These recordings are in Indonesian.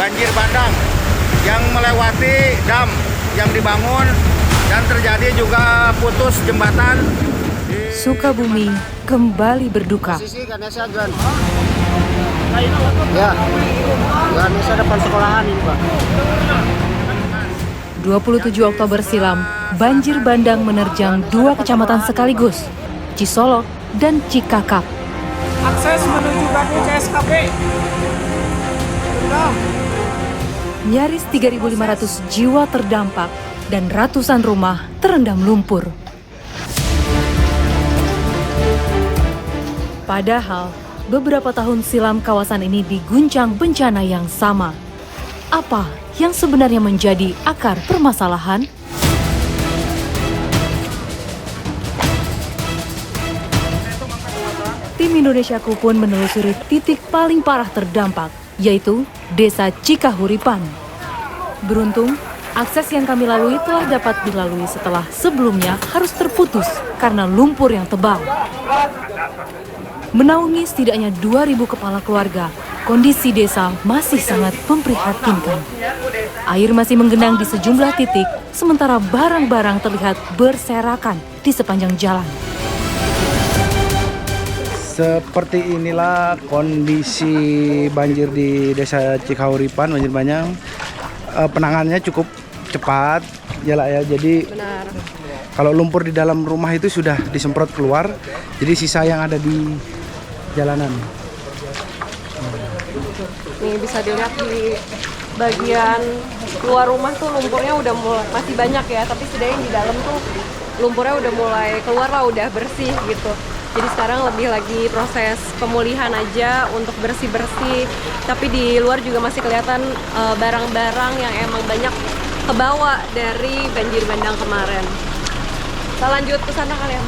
banjir bandang yang melewati dam yang dibangun dan terjadi juga putus jembatan. Sukabumi kembali berduka. Ya, Ganesha depan sekolahan ini, Pak. 27 Oktober silam, banjir bandang menerjang dua kecamatan sekaligus, Cisolok dan Cikakap. Akses menuju Bandung CSKP. Nyaris 3.500 jiwa terdampak dan ratusan rumah terendam lumpur. Padahal, beberapa tahun silam kawasan ini diguncang bencana yang sama. Apa yang sebenarnya menjadi akar permasalahan? Tim Indonesiaku pun menelusuri titik paling parah terdampak, yaitu Desa Cikahuripan. Beruntung, akses yang kami lalui telah dapat dilalui setelah sebelumnya harus terputus karena lumpur yang tebal. Menaungi setidaknya 2.000 kepala keluarga, kondisi desa masih sangat memprihatinkan. Air masih menggenang di sejumlah titik, sementara barang-barang terlihat berserakan di sepanjang jalan. Seperti inilah kondisi banjir di Desa Cikahuripan, banjir bandang. Penanganannya cukup cepat, ya jadi kalau lumpur di dalam rumah itu sudah disemprot keluar, jadi sisa yang ada di jalanan. Nih bisa dilihat di bagian luar rumah tuh lumpurnya udah mulai masih banyak ya, tapi setidaknya di dalam tuh lumpurnya udah mulai keluar lah, udah bersih gitu. Jadi sekarang lebih lagi proses pemulihan aja untuk bersih-bersih. Tapi di luar juga masih kelihatan barang-barang yang emang banyak kebawa dari banjir bandang kemarin. Kita lanjut ke sana kali ya.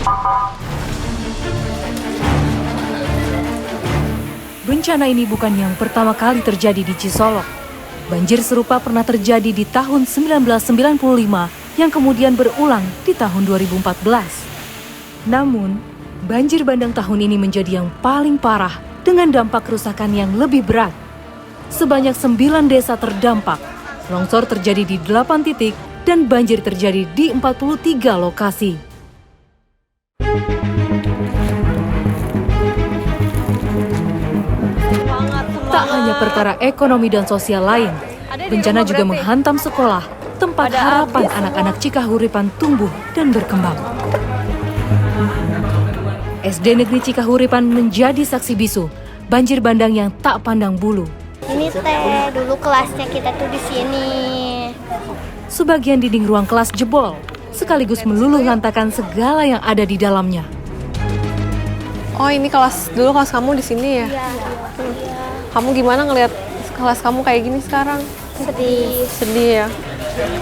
Bencana ini bukan yang pertama kali terjadi di Cisolok. Banjir serupa pernah terjadi di tahun 1995 yang kemudian berulang di tahun 2014. Namun, banjir bandang tahun ini menjadi yang paling parah dengan dampak kerusakan yang lebih berat. Sebanyak 9 desa terdampak, longsor terjadi di 8 titik dan banjir terjadi di 43 lokasi. Tak hanya perkara ekonomi dan sosial lain, bencana juga menghantam sekolah, tempat harapan anak-anak Cikahuripan tumbuh dan berkembang. SD Negeri Cikahuripan menjadi saksi bisu banjir bandang yang tak pandang bulu. Ini teh dulu kelasnya kita tuh di sini. Sebagian dinding ruang kelas jebol, sekaligus meluluh lantakan segala yang ada di dalamnya. Oh ini dulu kelas kamu di sini ya? Iya. Kamu gimana ngelihat kelas kamu kayak gini sekarang? Sedih ya.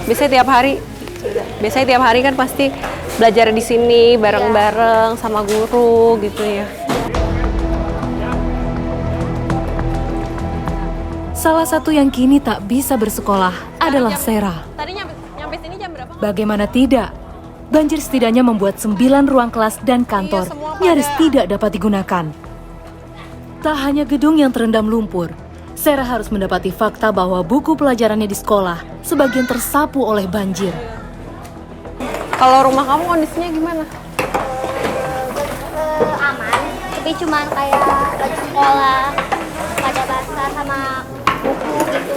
Biasanya tiap hari kan pasti belajar di sini bareng-bareng sama guru gitu ya. Salah satu yang kini tak bisa bersekolah adalah Sera. Tadi nyampe sini jam berapa? Bagaimana tidak? Banjir setidaknya membuat 9 ruang kelas dan kantor nyaris tidak dapat digunakan. Tak hanya gedung yang terendam lumpur, Sera harus mendapati fakta bahwa buku pelajarannya di sekolah sebagian tersapu oleh banjir. Kalau rumah kamu kondisinya gimana? Aman, tapi cuman kayak baju sekolah pada basah sama buku gitu.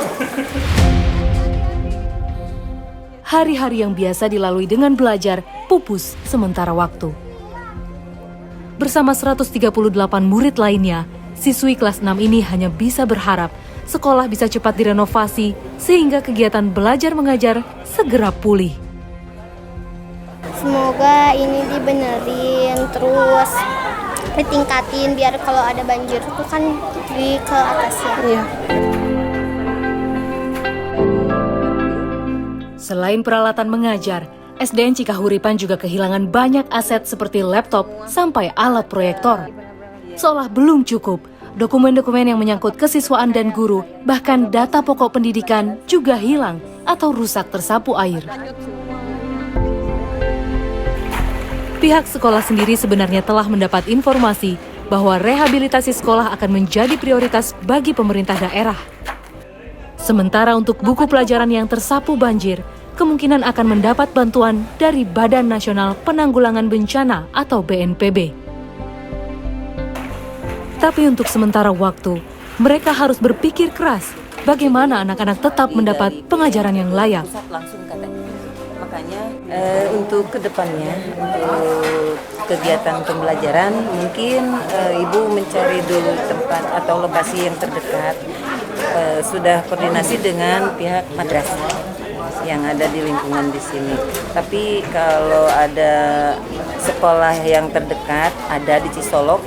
Hari-hari yang biasa dilalui dengan belajar pupus sementara waktu. Bersama 138 murid lainnya, siswi kelas 6 ini hanya bisa berharap sekolah bisa cepat direnovasi sehingga kegiatan belajar mengajar segera pulih. Semoga ini dibenerin terus ditingkatin biar kalau ada banjir itu kan di ke atasnya. Iya. Selain peralatan mengajar, SDN Cikahuripan juga kehilangan banyak aset seperti laptop sampai alat proyektor. Seolah belum cukup, dokumen-dokumen yang menyangkut kesiswaan dan guru, bahkan data pokok pendidikan juga hilang atau rusak tersapu air. Pihak sekolah sendiri sebenarnya telah mendapat informasi bahwa rehabilitasi sekolah akan menjadi prioritas bagi pemerintah daerah. Sementara untuk buku pelajaran yang tersapu banjir, kemungkinan akan mendapat bantuan dari Badan Nasional Penanggulangan Bencana atau BNPB. Tapi untuk sementara waktu, mereka harus berpikir keras bagaimana anak-anak tetap mendapat pengajaran yang layak. Langsung katanya. Makanya untuk kedepannya, untuk kegiatan pembelajaran, mungkin Ibu mencari dulu tempat atau lokasi yang terdekat. Sudah koordinasi dengan pihak madrasah yang ada di lingkungan di sini. Tapi kalau ada sekolah yang terdekat, ada di Cisolok,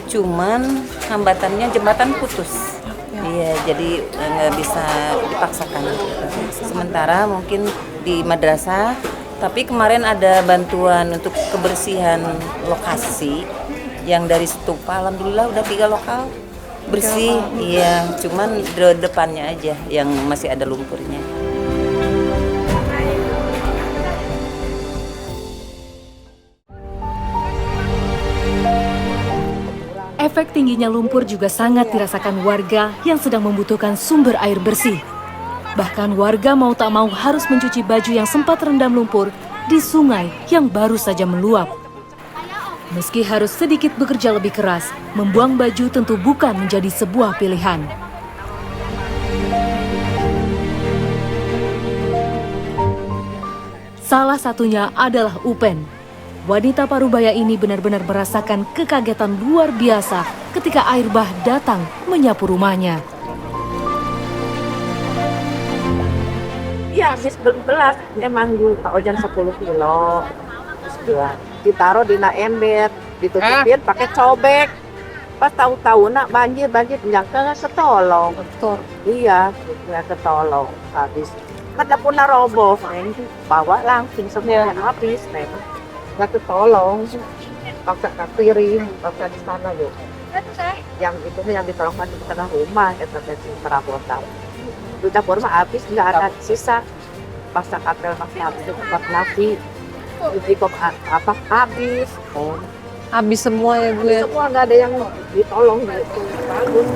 cuman hambatannya jembatan putus. Iya, jadi nggak bisa dipaksakan. Sementara mungkin di madrasah, tapi kemarin ada bantuan untuk kebersihan lokasi yang dari Stupa, alhamdulillah udah 3 lokal bersih. Iya, cuman di depannya aja yang masih ada lumpurnya. Efek tingginya lumpur juga sangat dirasakan warga yang sedang membutuhkan sumber air bersih. Bahkan warga mau tak mau harus mencuci baju yang sempat terendam lumpur di sungai yang baru saja meluap. Meski harus sedikit bekerja lebih keras, membuang baju tentu bukan menjadi sebuah pilihan. Salah satunya adalah Upen. Wanita parubaya ini benar-benar merasakan kekagetan luar biasa ketika air bah datang menyapu rumahnya. Iya, habis belas emang Pak Ojan 10 kilo. Terus ditaruh di ember, ditutupin pakai cobek. Pas tahu-tahu nak banjir yang ketolong. Betul. Iya, nggak ketolong. Habis. Kada puna roboh, neng. Bawa langsung semua habis, neng. Nggak ketolong. Paksa piring, paksa di sana loh. Yang itu yang ditolongkan di tengah rumah, ya terjadi perabotan. Di dapur mah habis, nggak ada sisa. Paksa kapel masih habis, buat nasi. Jadi kok apa habis? Oh. Habis semua ya Bu ya. Semua nggak ada yang ditolong gitu. Bagus.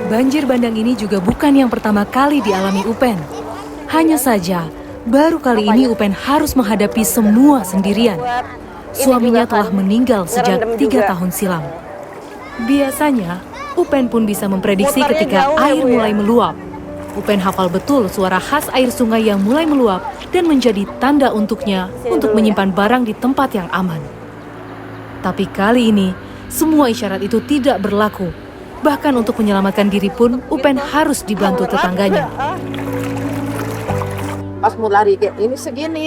Banjir bandang ini juga bukan yang pertama kali dialami Upen. Hanya saja, baru kali ini Upen harus menghadapi semua sendirian. Suaminya telah meninggal sejak 3 tahun silam. Biasanya, Upen pun bisa memprediksi ketika air mulai meluap. Upen hafal betul suara khas air sungai yang mulai meluap dan menjadi tanda untuknya untuk menyimpan barang di tempat yang aman. Tapi kali ini, semua isyarat itu tidak berlaku. Bahkan untuk menyelamatkan diri pun, Upen harus dibantu tetangganya. Pas mau lari kayak ini segini.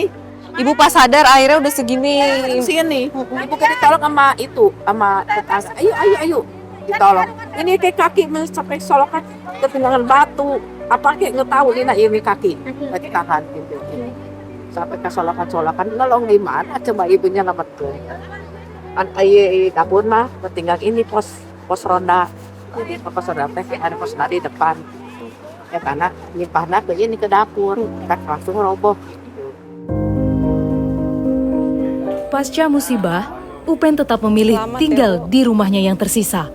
Ibu pas sadar airnya udah segini. Sini. Ibu kayak ditolong sama tetas. Ayo. Ditolong. Ini kayak kaki mencapai solokan ketinggalan batu. Apa kayak nggak tahu ini kaki. Lagi tahan gitu. Sampai ke solokan nolong gimana coba ibunya nggak betul. Kan dapur mah tinggal ini pos ronda. Pos ronda ada pos ronda di depan. Ya karena limpahnya ke ini ke dapur. Kita langsung roboh. Pasca musibah, Upen tetap memilih tinggal di rumahnya yang tersisa.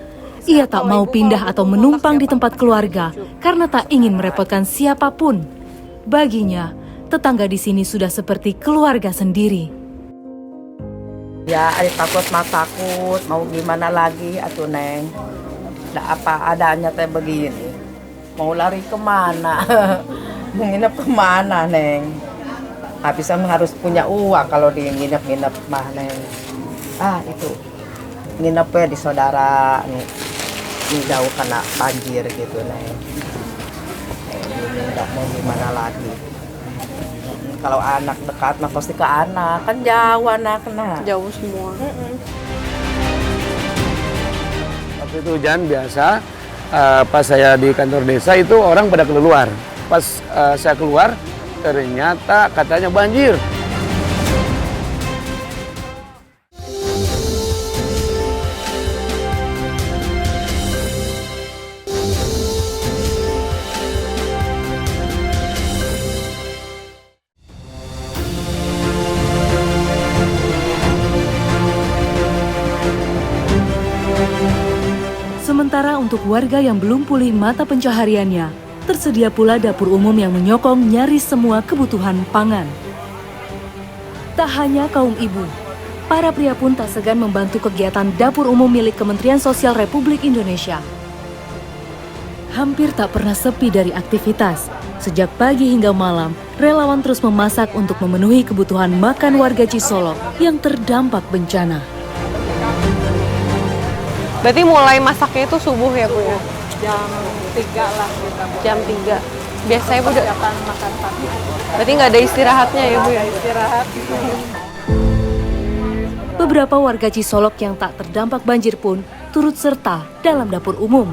Ia tak mau pindah atau menumpang di tempat keluarga karena tak ingin merepotkan siapapun. Baginya, tetangga di sini sudah seperti keluarga sendiri. Ya, takut mau gimana lagi atuh Neng. Nggak apa adanya teh begini. Mau lari kemana? Mau nginep kemana Neng? Habis harus punya uang kalau dia nginep mah Neng. Itu nginep ya di saudara nih. Ini jauh kena banjir gitu Neng. Nggak mau gimana lagi. Kalau anak dekat mah pasti ke anak, kan jauh anaknya. Jauh semua. Waktu itu hujan biasa, pas saya di kantor desa itu orang pada keluar. Pas saya keluar, ternyata katanya banjir. Sementara untuk warga yang belum pulih mata pencahariannya, tersedia pula dapur umum yang menyokong nyaris semua kebutuhan pangan. Tak hanya kaum ibu, para pria pun tak segan membantu kegiatan dapur umum milik Kementerian Sosial Republik Indonesia. Hampir tak pernah sepi dari aktivitas. Sejak pagi hingga malam, relawan terus memasak untuk memenuhi kebutuhan makan warga Cisolok yang terdampak bencana. Berarti mulai masaknya itu subuh ya Bu ya? Jam 3 lah kita. Jam 3. Biasanya Bu udah makan pagi. berarti nggak ada istirahatnya ya Bu ya? Istirahat. Beberapa warga Cisolok yang tak terdampak banjir pun turut serta dalam dapur umum.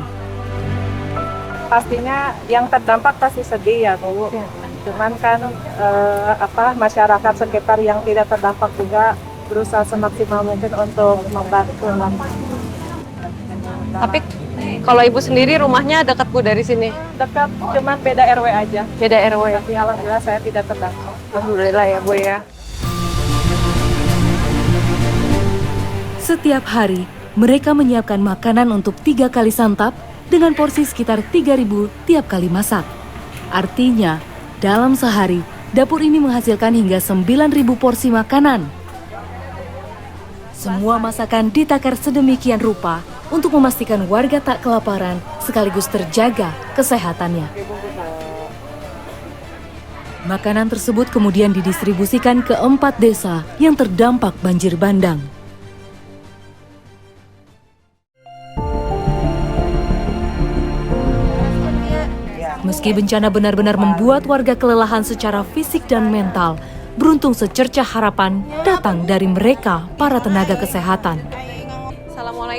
Pastinya yang terdampak pasti sedih ya Bu. Cuman kan masyarakat sekitar yang tidak terdampak juga berusaha semaksimal mungkin untuk membantu. Tapi kalau Ibu sendiri rumahnya dekat Bu dari sini? Dekat, cuman beda RW aja. Beda RW. Tapi alhamdulillah saya tidak terdampak. Alhamdulillah ya Bu ya. Setiap hari, mereka menyiapkan makanan untuk 3 kali santap dengan porsi sekitar 3.000 tiap kali masak. Artinya, dalam sehari, dapur ini menghasilkan hingga 9.000 porsi makanan. Semua masakan ditakar sedemikian rupa untuk memastikan warga tak kelaparan sekaligus terjaga kesehatannya. Makanan tersebut kemudian didistribusikan ke 4 desa yang terdampak banjir bandang. Meski bencana benar-benar membuat warga kelelahan secara fisik dan mental, beruntung secercah harapan datang dari mereka, para tenaga kesehatan.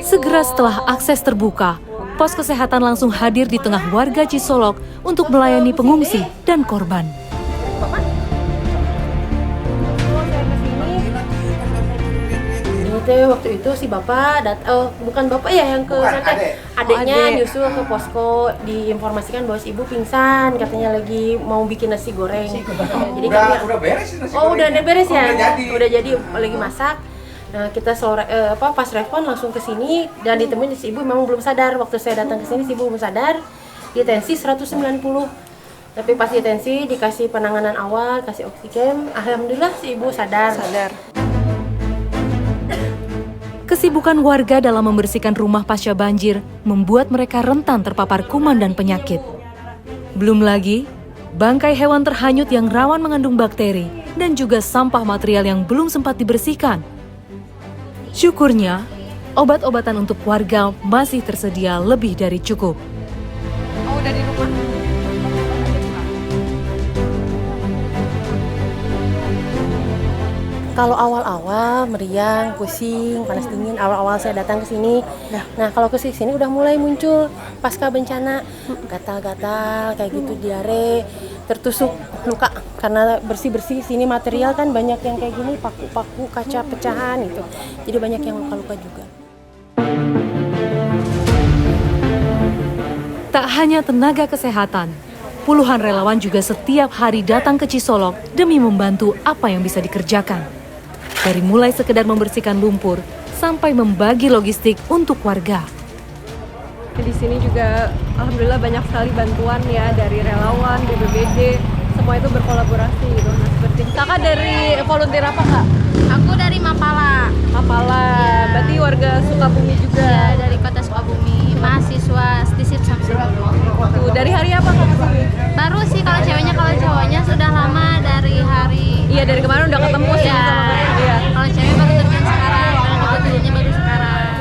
Segera setelah akses terbuka, pos kesehatan langsung hadir di tengah warga Cisolok untuk melayani pengungsi dan korban. Waktu itu si bapak bukan bapak ya yang ke sana, adiknya nyusul ke posko, diinformasikan bahwa si ibu pingsan, katanya lagi mau bikin nasi goreng. Jadi udah beres nasi goreng. Oh, udah beres ya? Udah jadi lagi masak. Nah, kita sore pas respon langsung ke sini dan ditemuin si ibu memang belum sadar. Waktu saya datang ke sini si ibu belum sadar. Dia tensi 190. Tapi pas dia tensi dikasih penanganan awal, kasih oksigen, alhamdulillah si ibu sadar. Kesibukan warga dalam membersihkan rumah pasca banjir membuat mereka rentan terpapar kuman dan penyakit. Belum lagi, bangkai hewan terhanyut yang rawan mengandung bakteri dan juga sampah material yang belum sempat dibersihkan. Syukurnya, obat-obatan untuk warga masih tersedia lebih dari cukup. Oh, udah di rumah. Kalau awal-awal meriang, pusing, panas dingin, awal-awal saya datang ke sini. Nah, kalau ke sini udah mulai muncul pasca bencana, gatal-gatal kayak gitu, diare, tertusuk luka karena bersih-bersih sini material kan banyak yang kayak gini, paku-paku, kaca pecahan itu. Jadi banyak yang luka-luka juga. Tak hanya tenaga kesehatan, puluhan relawan juga setiap hari datang ke Cisolok demi membantu apa yang bisa dikerjakan. Dari mulai sekedar membersihkan lumpur sampai membagi logistik untuk warga. Di sini juga alhamdulillah banyak sekali bantuan ya dari relawan, BPBD, semua itu berkolaborasi gitu. Nah, seperti Kakak dari volunteer apa Kak? Aku dari Mapala. Mapala, berarti warga Sukabumi juga. Ya, dari kota Sukabumi, mahasiswa Stisip Samsul. Tuh, dari hari apa Kak kesini? Baru sih kalau cowoknya sudah lama dari hari. Iya, dari kemarin udah ketemu sih Iya. sama Kak. Iya. Kalau cewek baru terjun sekarang, karena kebetulannya baru sekarang.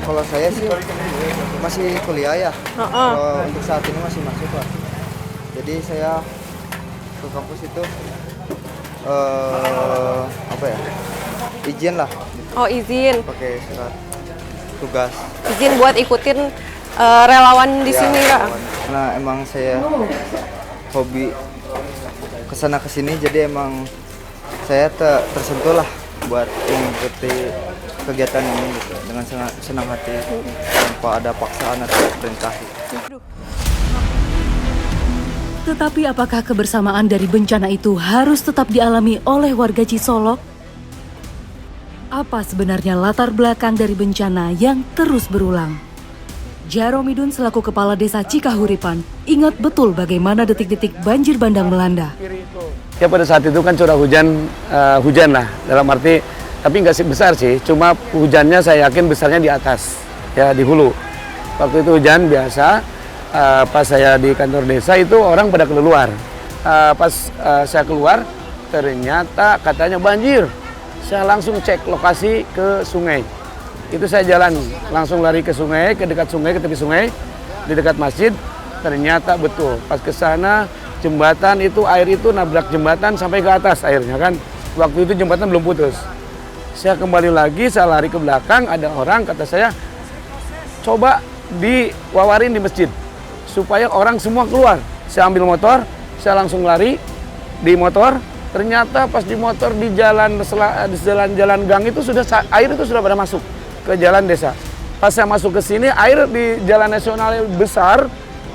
Kalau saya sih masih kuliah ya. Kalau untuk saat ini masih masuk lah. Jadi saya ke kampus itu izin lah. Oh, izin. Pakai surat tugas. Izin buat ikutin relawan di sini Kak. Nah, emang saya hobi kesana kesini, jadi emang saya tersentuh lah buat mengikuti kegiatan ini gitu, dengan senang hati tanpa ada paksaan atau perintah. Tetapi apakah kebersamaan dari bencana itu harus tetap dialami oleh warga Cisolok? Apa sebenarnya latar belakang dari bencana yang terus berulang? Jaromidun selaku Kepala Desa Cikahuripan ingat betul bagaimana detik-detik banjir bandang melanda. Ya pada saat itu kan curah hujan lah dalam arti, tapi nggak besar sih, cuma hujannya saya yakin besarnya di atas, ya di hulu. Waktu itu hujan biasa, pas saya di kantor desa itu orang pada keluar. Pas saya keluar ternyata katanya banjir. Saya langsung cek lokasi ke sungai. Itu saya jalan, langsung lari ke sungai, ke dekat sungai, ke tepi sungai, di dekat masjid. Ternyata betul, pas ke sana jembatan itu, air itu nabrak jembatan sampai ke atas airnya kan. Waktu itu jembatan belum putus. Saya kembali lagi, saya lari ke belakang, ada orang kata saya, coba diwawarin di masjid, supaya orang semua keluar. Saya ambil motor, saya langsung lari di motor. Ternyata pas di motor di jalan gang itu air itu sudah pada masuk ke jalan desa. Pas saya masuk ke sini, air di jalan nasional besar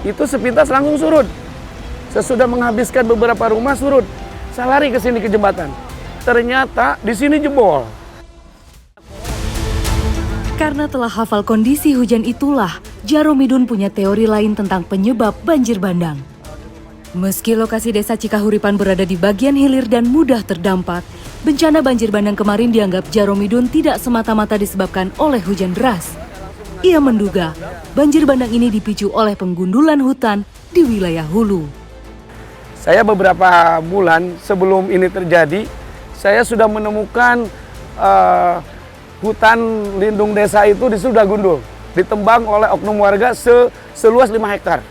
itu sepintas langsung surut. Sesudah menghabiskan beberapa rumah surut. Saya lari ke sini ke jembatan. Ternyata di sini jebol. Karena telah hafal kondisi hujan itulah, Jaromidun punya teori lain tentang penyebab banjir bandang. Meski lokasi desa Cikahuripan berada di bagian hilir dan mudah terdampak, bencana banjir bandang kemarin dianggap Jaromidun tidak semata-mata disebabkan oleh hujan deras. Ia menduga banjir bandang ini dipicu oleh penggundulan hutan di wilayah hulu. Saya beberapa bulan sebelum ini terjadi, saya sudah menemukan hutan lindung desa itu sudah gundul, ditembang oleh oknum warga seluas 5 hektar.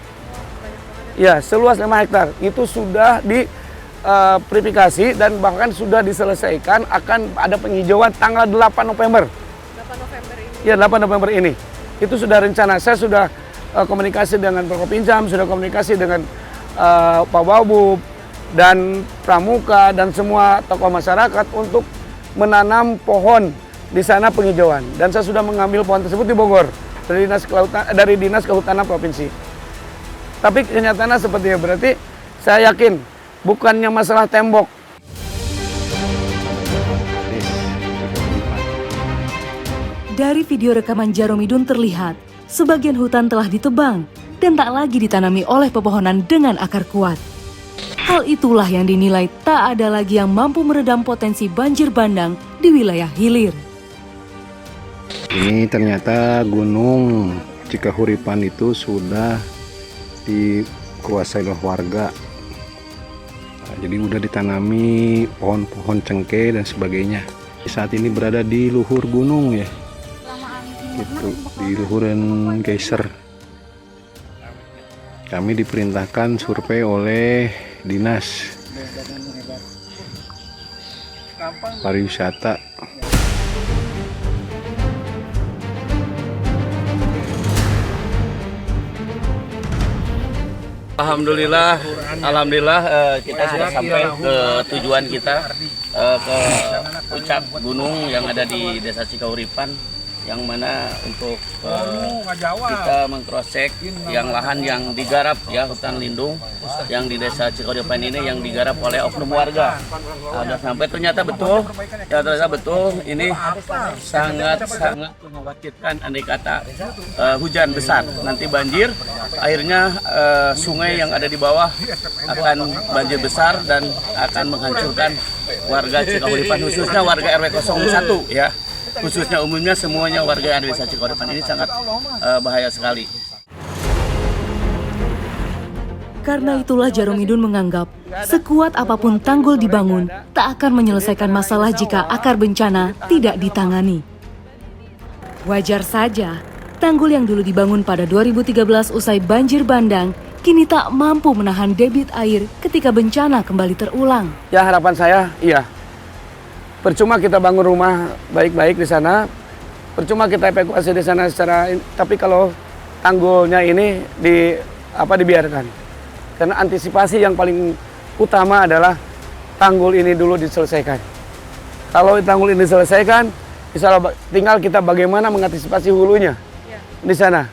Ya, seluas 5 hektar itu sudah diverifikasi dan bahkan sudah diselesaikan, akan ada penghijauan tanggal 8 November. 8 November ini? Ya, 8 November ini. Itu sudah rencana. Saya sudah komunikasi dengan Provinsiam, sudah komunikasi dengan Pak Wabub dan Pramuka dan semua tokoh masyarakat untuk menanam pohon di sana penghijauan. Dan saya sudah mengambil pohon tersebut di Bogor dari Dinas Kehutanan Provinsi. Tapi kenyataannya sepertinya, berarti saya yakin bukannya masalah tembok. Dari video rekaman Jaromidun terlihat, sebagian hutan telah ditebang dan tak lagi ditanami oleh pepohonan dengan akar kuat. Hal itulah yang dinilai tak ada lagi yang mampu meredam potensi banjir bandang di wilayah hilir. Ini ternyata Gunung Cikahuripan itu sudah dikuasai oleh warga. Jadi udah ditanami pohon-pohon cengkeh dan sebagainya. Saat ini berada di luhur gunung ya. Itu di luhuran geyser. Kami diperintahkan survei oleh Dinas Pariwisata. Alhamdulillah kita sudah sampai ke tujuan kita, ke puncak gunung yang ada di Desa Cikahuripan, yang mana untuk kita meng-cross-check yang lahan yang digarap ya, hutan lindung yang di Desa Cikahuripan ini yang digarap oleh oknum warga. Sudah sampai ternyata betul, ini sangat mengkhawatirkan andai kata hujan besar nanti banjir, airnya sungai yang ada di bawah akan banjir besar dan akan menghancurkan warga Cikahuripan, khususnya warga RW 01 ya. Khususnya umumnya semuanya warga yang ada di Desa Cikahuripan ini sangat bahaya sekali. Karena itulah Jaromidun menganggap sekuat apapun tanggul dibangun tak akan menyelesaikan masalah jika akar bencana tidak ditangani. Wajar saja, tanggul yang dulu dibangun pada 2013 usai banjir bandang kini tak mampu menahan debit air ketika bencana kembali terulang. Ya harapan saya, iya. Percuma kita bangun rumah baik-baik di sana, percuma kita evakuasi di sana tapi kalau tanggulnya ini dibiarkan. Karena antisipasi yang paling utama adalah tanggul ini dulu diselesaikan. Kalau tanggul ini diselesaikan, insya Allah tinggal kita bagaimana mengantisipasi hulunya di sana.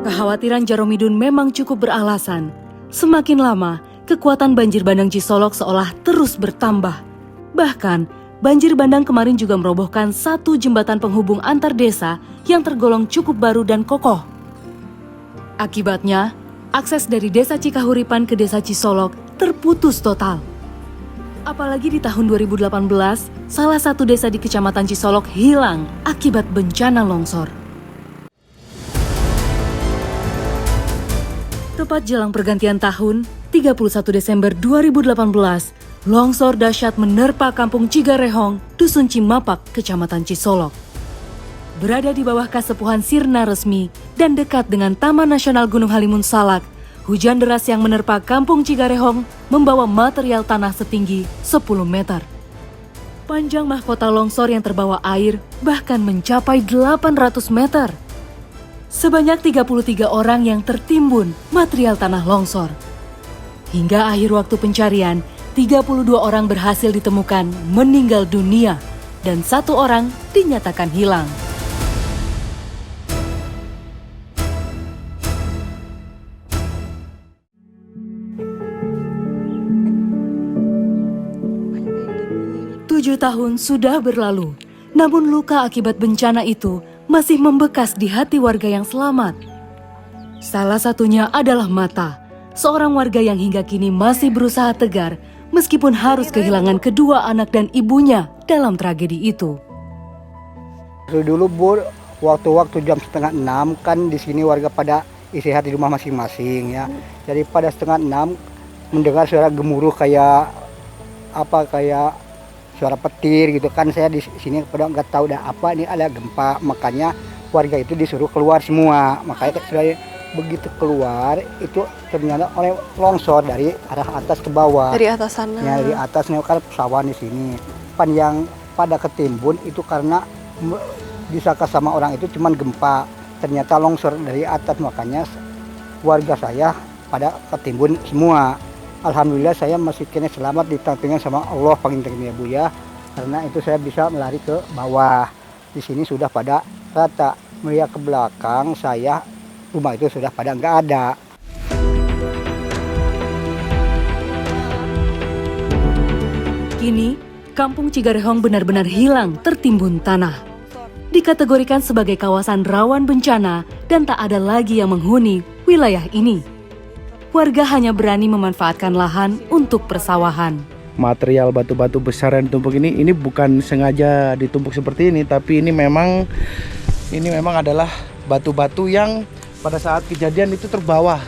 Kekhawatiran Jaromidun memang cukup beralasan. Semakin lama, kekuatan banjir bandang Cisolok seolah terus bertambah. Bahkan, banjir bandang kemarin juga merobohkan satu jembatan penghubung antar desa yang tergolong cukup baru dan kokoh. Akibatnya, akses dari Desa Cikahuripan ke Desa Cisolok terputus total. Apalagi di tahun 2018, salah satu desa di Kecamatan Cisolok hilang akibat bencana longsor. Tepat jelang pergantian tahun, 31 Desember 2018, longsor dahsyat menerpa Kampung Cigarehong, Dusun Cimapak, Kecamatan Cisolok. Berada di bawah kasepuhan Sirna Resmi dan dekat dengan Taman Nasional Gunung Halimun Salak, hujan deras yang menerpa Kampung Cigarehong membawa material tanah setinggi 10 meter. Panjang mahkota longsor yang terbawa air bahkan mencapai 800 meter. Sebanyak 33 orang yang tertimbun material tanah longsor. Hingga akhir waktu pencarian, 32 orang berhasil ditemukan meninggal dunia dan 1 orang dinyatakan hilang. Tujuh tahun sudah berlalu, namun luka akibat bencana itu masih membekas di hati warga yang selamat. Salah satunya adalah Mata, seorang warga yang hingga kini masih berusaha tegar meskipun harus kehilangan kedua anak dan ibunya dalam tragedi itu. Dulu Bu, waktu jam 5:30 kan di sini warga pada istirahat di rumah masing-masing ya. Jadi pada 5:30 mendengar suara gemuruh kayak suara petir gitu kan. Saya di sini pada nggak tahu dah apa ini ada gempa, makanya warga itu disuruh keluar semua. Makanya saya begitu keluar itu ternyata oleh longsor dari arah atas ke bawah. Dari atas sana. Ya, dari atasnya kan pesawat di sini. Pan yang pada ketimbun itu karena disangka sama orang itu cuman gempa. Ternyata longsor dari atas, makanya warga saya pada ketimbun semua. Alhamdulillah saya masih kena selamat, ditampingan sama Allah pangintennya Bu ya. Karena itu saya bisa melari ke bawah. Di sini sudah pada rata. Melihat ke belakang saya, rumah itu sudah pada nggak ada. Kini, Kampung Cigarehong benar-benar hilang tertimbun tanah. Dikategorikan sebagai kawasan rawan bencana dan tak ada lagi yang menghuni wilayah ini. Warga hanya berani memanfaatkan lahan untuk persawahan. Material batu-batu besar yang ditumpuk ini bukan sengaja ditumpuk seperti ini, tapi ini memang adalah batu-batu yang pada saat kejadian itu terbawa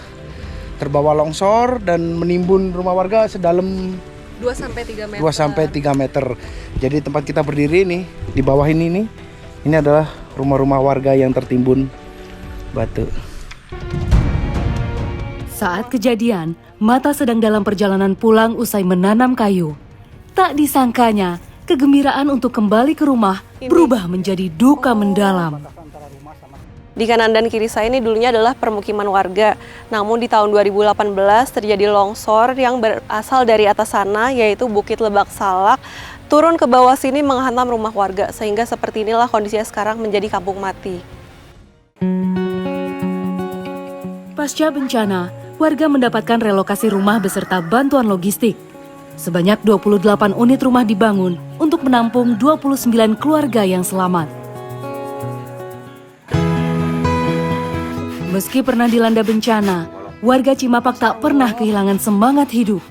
longsor dan menimbun rumah warga sedalam 2-3 meter. 2-3 meter. Jadi tempat kita berdiri ini di bawah ini adalah rumah-rumah warga yang tertimbun batu. Saat kejadian, Mata sedang dalam perjalanan pulang usai menanam kayu. Tak disangkanya, kegembiraan untuk kembali ke rumah berubah menjadi duka mendalam. Di kanan dan kiri saya ini dulunya adalah permukiman warga. Namun di tahun 2018 terjadi longsor yang berasal dari atas sana, yaitu Bukit Lebak Salak, turun ke bawah sini menghantam rumah warga. Sehingga seperti inilah kondisinya sekarang menjadi kampung mati. Pasca bencana, warga mendapatkan relokasi rumah beserta bantuan logistik. Sebanyak 28 unit rumah dibangun untuk menampung 29 keluarga yang selamat. Meski pernah dilanda bencana, warga Cimapak tak pernah kehilangan semangat hidup.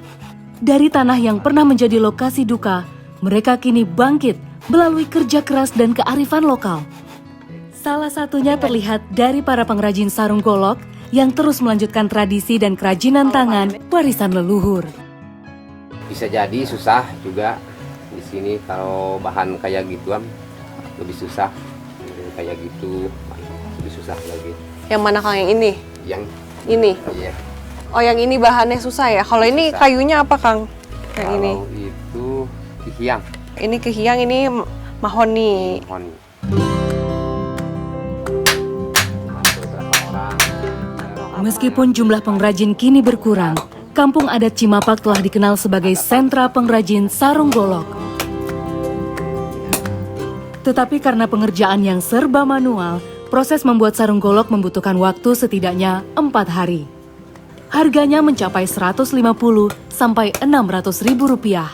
Dari tanah yang pernah menjadi lokasi duka, mereka kini bangkit melalui kerja keras dan kearifan lokal. Salah satunya terlihat dari para pengrajin sarung golok yang terus melanjutkan tradisi dan kerajinan tangan warisan leluhur. Bisa jadi susah juga di sini kalau bahan kayak gituan lebih susah, kayak gitu lebih susah lagi. Yang mana Kang, yang ini? Yang ini? Iya. Oh, yang ini bahannya susah ya? Kalau ini susah. Kayunya apa Kang? Yang kalau ini? Itu kehiang. Ini kehiang, ini mahoni. Mahoni. Meskipun jumlah pengrajin kini berkurang, Kampung Adat Cimapak telah dikenal sebagai sentra pengrajin sarung golok. Tetapi karena pengerjaan yang serba manual, proses membuat sarung golok membutuhkan waktu setidaknya 4 hari. Harganya mencapai 150 sampai 600 ribu rupiah.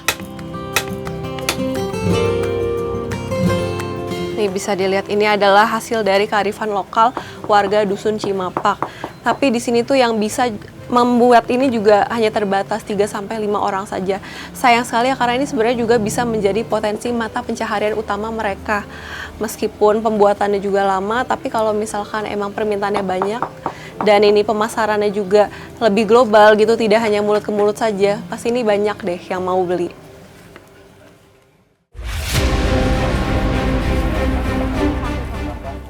Nih bisa dilihat ini adalah hasil dari kearifan lokal warga Dusun Cimapak. Tapi di sini tuh yang bisa membuat ini juga hanya terbatas 3-5 orang saja. Sayang sekali ya, karena ini sebenarnya juga bisa menjadi potensi mata pencaharian utama mereka. Meskipun pembuatannya juga lama, tapi kalau misalkan emang permintaannya banyak dan ini pemasarannya juga lebih global gitu, tidak hanya mulut ke mulut saja, pasti ini banyak deh yang mau beli.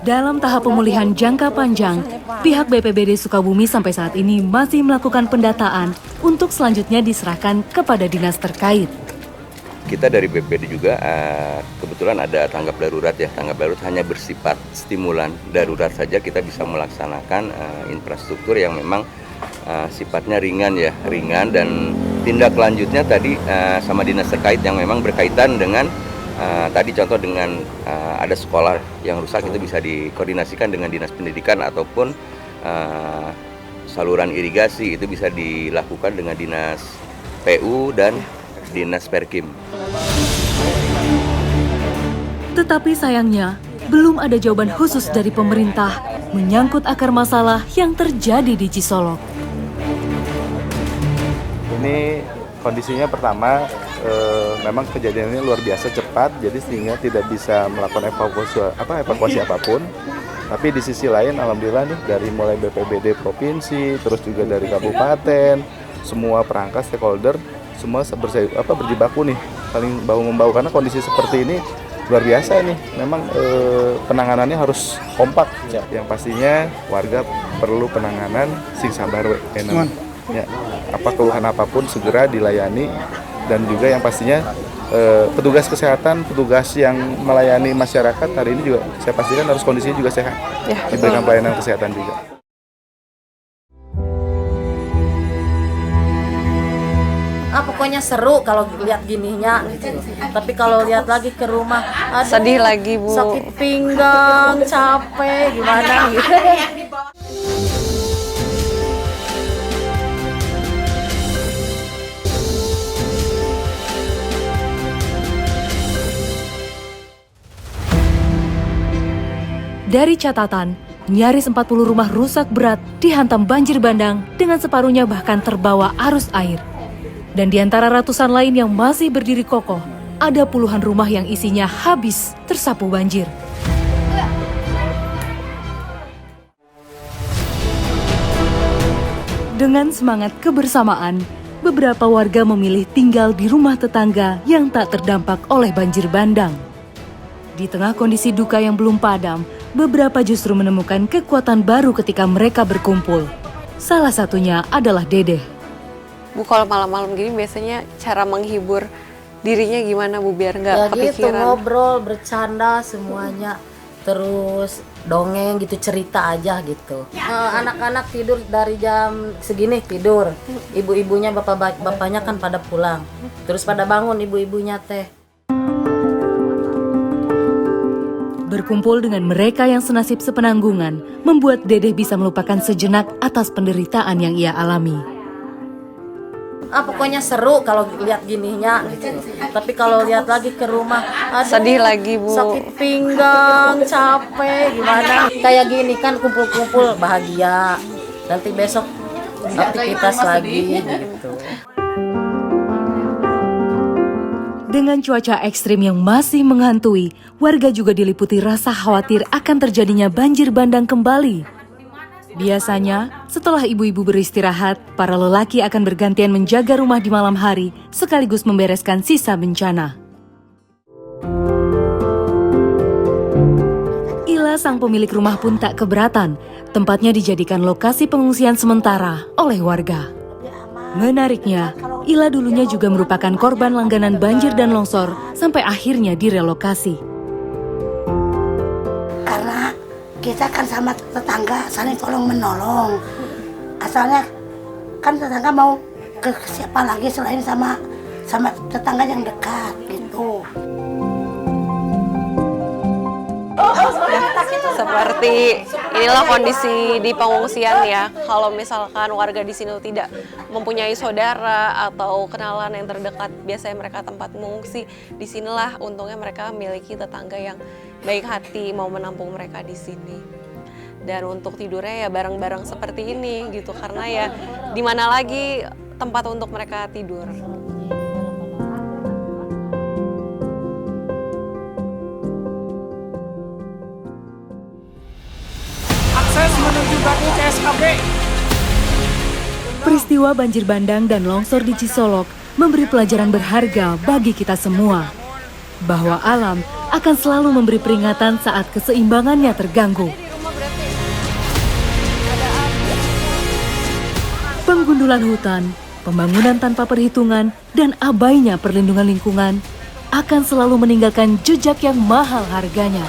Dalam tahap pemulihan jangka panjang, pihak BPBD Sukabumi sampai saat ini masih melakukan pendataan untuk selanjutnya diserahkan kepada dinas terkait. Kita dari BPBD juga kebetulan ada tanggap darurat ya. Tanggap darurat hanya bersifat stimulan darurat saja, kita bisa melaksanakan infrastruktur yang memang sifatnya ringan ya, ringan, dan tindak lanjutnya tadi sama dinas terkait yang memang berkaitan dengan tadi contoh dengan ada sekolah yang rusak, itu bisa dikoordinasikan dengan dinas pendidikan, ataupun saluran irigasi itu bisa dilakukan dengan dinas PU dan dinas Perkim. Tetapi sayangnya, belum ada jawaban khusus dari pemerintah menyangkut akar masalah yang terjadi di Cisolok. Ini kondisinya pertama, memang kejadiannya luar biasa cepat, jadi sehingga tidak bisa melakukan evakuasi apapun. Tapi di sisi lain, alhamdulillah nih, dari mulai BPBD provinsi, terus juga dari kabupaten, semua perangkat stakeholder semua berjibaku nih, saling bahu-membahu, karena kondisi seperti ini luar biasa nih. Memang penanganannya harus kompak. Yang pastinya warga perlu penanganan sing sabar ya, apa keluhan apapun segera dilayani, dan juga yang pastinya petugas kesehatan, petugas yang melayani masyarakat hari ini juga saya pastikan harus kondisinya juga sehat, diberikan pelayanan kesehatan juga. Pokoknya seru kalau lihat gininya gitu. Tapi kalau lihat lagi ke rumah, sedih lagi, Bu. Sakit pinggang, capek, gimana gitu. Dari catatan, nyaris 40 rumah rusak berat dihantam banjir bandang dengan separuhnya bahkan terbawa arus air. Dan di antara ratusan lain yang masih berdiri kokoh, ada puluhan rumah yang isinya habis tersapu banjir. Dengan semangat kebersamaan, beberapa warga memilih tinggal di rumah tetangga yang tak terdampak oleh banjir bandang. Di tengah kondisi duka yang belum padam, beberapa justru menemukan kekuatan baru ketika mereka berkumpul. Salah satunya adalah Dedeh. Bu, kalau malam-malam gini biasanya cara menghibur dirinya gimana, Bu, biar nggak kepikiran? Gitu, ngobrol, bercanda semuanya, terus dongeng gitu, cerita aja gitu. Anak-anak tidur dari jam segini tidur, ibu-ibunya, bapaknya kan pada pulang, terus pada bangun ibu-ibunya teh. Berkumpul dengan mereka yang senasib sepenanggungan membuat Dedeh bisa melupakan sejenak atas penderitaan yang ia alami. Pokoknya seru kalau lihat gininya gitu. Tapi kalau lihat lagi ke rumah, sedih lagi, Bu. Sakit pinggang, capek, gimana. Kayak gini kan kumpul-kumpul bahagia. Nanti besok aktivitas lagi gitu. Dengan cuaca ekstrim yang masih menghantui, warga juga diliputi rasa khawatir akan terjadinya banjir bandang kembali. Biasanya, setelah ibu-ibu beristirahat, para lelaki akan bergantian menjaga rumah di malam hari, sekaligus membereskan sisa bencana. Ila, sang pemilik rumah pun tak keberatan, tempatnya dijadikan lokasi pengungsian sementara oleh warga. Menariknya, Ila dulunya juga merupakan korban langganan banjir dan longsor, sampai akhirnya direlokasi. Karena kita kan sama tetangga saling tolong menolong. Asalnya kan tetangga mau ke siapa lagi selain sama tetangga yang dekat gitu. Seperti inilah kondisi di pengungsian ya. Kalau misalkan warga di sini tidak mempunyai saudara atau kenalan yang terdekat, biasanya mereka tempat mengungsi. Disinilah untungnya mereka memiliki tetangga yang baik hati mau menampung mereka di sini. Dan untuk tidurnya ya bareng-bareng seperti ini gitu, karena ya di mana lagi tempat untuk mereka tidur. Akses menuju bagi CSKB. Peristiwa banjir bandang dan longsor di Cisolok memberi pelajaran berharga bagi kita semua, bahwa alam akan selalu memberi peringatan saat keseimbangannya terganggu. Penggundulan hutan, pembangunan tanpa perhitungan, dan abainya perlindungan lingkungan akan selalu meninggalkan jejak yang mahal harganya.